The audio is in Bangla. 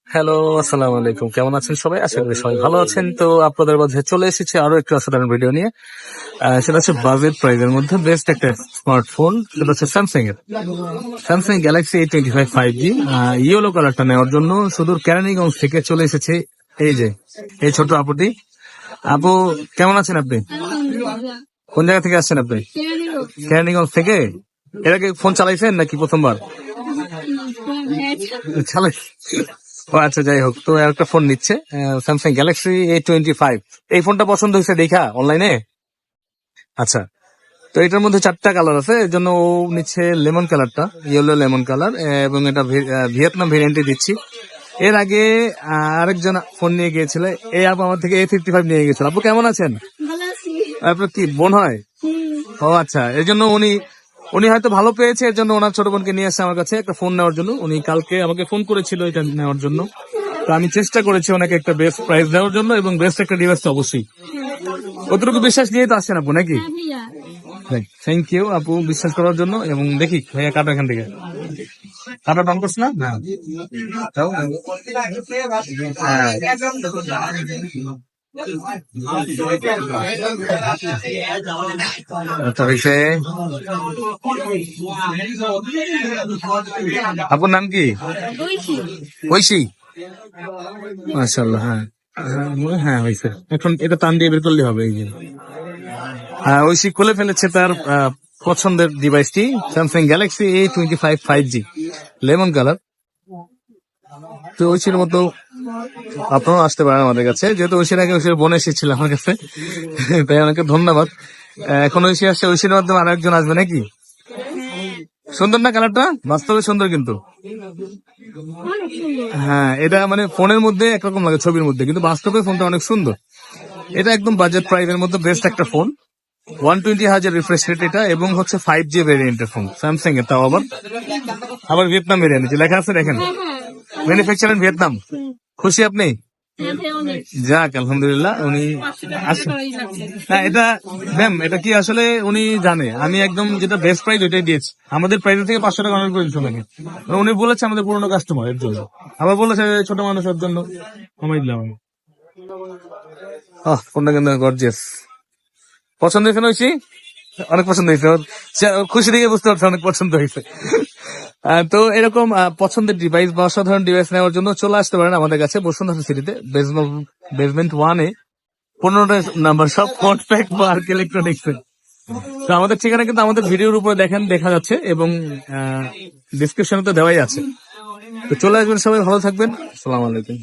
হ্যালো, আসসালামু আলাইকুম। কেমন আছেন সবাই? আশা করি সবাই ভালো আছেন। তো আপনাদের মাঝে চলে এসেছি আরো একটু অসাধারণ ভিডিও নিয়ে। সেটা হচ্ছে বাজেট প্রাইজের মধ্যে বেস্ট একটা স্মার্টফোন। সেটা হচ্ছে স্যামসাং এর Samsung Galaxy A25 5G yellow কালারটা নেওয়ার জন্য সুদূর কেরানীগঞ্জ থেকে চলে এসেছে এই যে এই ছোট আপুটি। আপু, কেমন আছেন আপনি? কোন জায়গা থেকে আসছেন আপনি? কেরানীগঞ্জ থেকে। এর আগে ফোন চালাইছেন নাকি প্রথমবার চালাই? ও আচ্ছা, যাই হোক, তো একটা ফোন নিচ্ছে স্যামসাং গ্যালাক্সি A25। এই ফোনটা পছন্দ হয়েছে দেখা অনলাইনে। আচ্ছা, তো এটার মধ্যে 4টা কালার আছে, এর জন্য ও নিচ্ছে লেমন কালারটা, ইয়েলো লেমন কালার, এবং এটা ভিয়েতনাম ভেরিয়েন্টে দিচ্ছি। এর আগে আরেকজন ফোন নিয়ে গিয়েছিল, এই আপু আমার থেকে A55 নিয়ে গেছিল। আপু, কেমন আছেন? ভালো আছি। আপনার কি বোন হয়? ও আচ্ছা, এর জন্য উনি উনি হয়তো ভালো পেয়েছে, এর জন্য ওনার ছোট বোনকে নিয়ে আসছে আমার কাছে একটা ফোন নেওয়ার জন্য। উনি কালকে আমাকে ফোন করেছিল এটা নেওয়ার জন্য। তো আমি চেষ্টা করেছি ওনাকে একটা বেস্ট প্রাইস দেওয়ার জন্য, এবং বেস্ট একটা ডিভাইস তো অবশ্যই। কতটুকু বিশ্বাস নিয়ে তো আসছেন আপু নাকি? হ্যাঁ ভাইয়া। থ্যাংক ইউ আপু বিশ্বাস করার জন্য। এবং দেখি ভাইয়া কাটা এখান থেকে কাটা ডান করছে না? তাও? হ্যাঁ। আচ্ছা, হয়েছে। আপুর নাম কি? ঐশী। ঐশী। মাশাআল্লাহ, হ্যাঁ। হ্যাঁ, হয়েছে। এখন এটা টান দিয়ে বের করলে হবে, এই যে। হ্যাঁ, ঐশী খুলে ফেলেছে তার পছন্দের ডিভাইসটি, Samsung Galaxy A25 5G lemon colour. তো ঐশীর মতো আপনারাও আসতে পারেন আমাদের কাছে, যেহেতু ঐশীর আগে ঐশীর বোন এসেছিল আমার কাছে, তাই অনেকে ধন্যবাদ। এখন ঐশী আসছে, ঐশীর মাধ্যমে আরো একজন আসবে নাকি? সুন্দর না কালারটা? বাস্তবে সুন্দর কিন্তু। অনেক সুন্দর। হ্যাঁ, এটা মানে ফোনের মধ্যে একরকম লাগে, ছবির মধ্যে, কিন্তু বাস্তবে ফোনটা অনেক সুন্দর। এটা একদম বাজেট প্রাইসের মধ্যে বেস্ট একটা ফোন। 120 হাজার রিফ্রেশ রেট এটা, এবং হচ্ছে 5G ভেরিয়েন্টের ফোন স্যামসাং এর, তাও আবার আবার ভিয়েতনাম ভেরিয়েন্ট লেখা আছে, দেখেন। হ্যাঁ হ্যাঁ। Manufacture Vietnam. খুশি আপনি? হ্যাঁ ভাই অনেক। যাক, আলহামদুলিল্লাহ। উনি 500 টাকা আসুন। করাই লাগছে। না, এটা ম্যাম, এটা কি আসলে উনি জানে আমি একদম যেটা বেস্ট প্রাইস ওইটাই দিয়েছি। আমাদের প্রাইস থেকে 500 টাকা অনার করে দিচ্ছি ওনাকে। উনি বলেছে আমাদের পুরোনো কাস্টমার, এর জন্য আবার বলেছে ছোট মানুষের জন্য কমাই দিলাম আমি। কোনটা কিন্তু গর্জিয়াস। পছন্দ হয়েছে না ঐশী? অনেক পছন্দ হয়েছে ওর। খুশি দেখে বুঝতে পারছে অনেক পছন্দ হয়েছে। তো এরকম পছন্দের ডিভাইস বা অসাধারণ ডিভাইস নেওয়ার জন্য চলে আসতে পারেন আমাদের কাছে বসুন্ধরা সিটিতে, বেসমেন্ট 1-এ 15 নাম্বার সব কন্ট্যাক্ট পার্ক ইলেকট্রনিক্স। তো আমাদের ঠিকানা কিন্তু আমাদের ভিডিওর উপরে দেখা যাচ্ছে, এবং ডিসক্রিপশনে তো দেওয়াই আছে। তো চলে আসবেন, সবাই ভালো থাকবেন। আসসালামু আলাইকুম।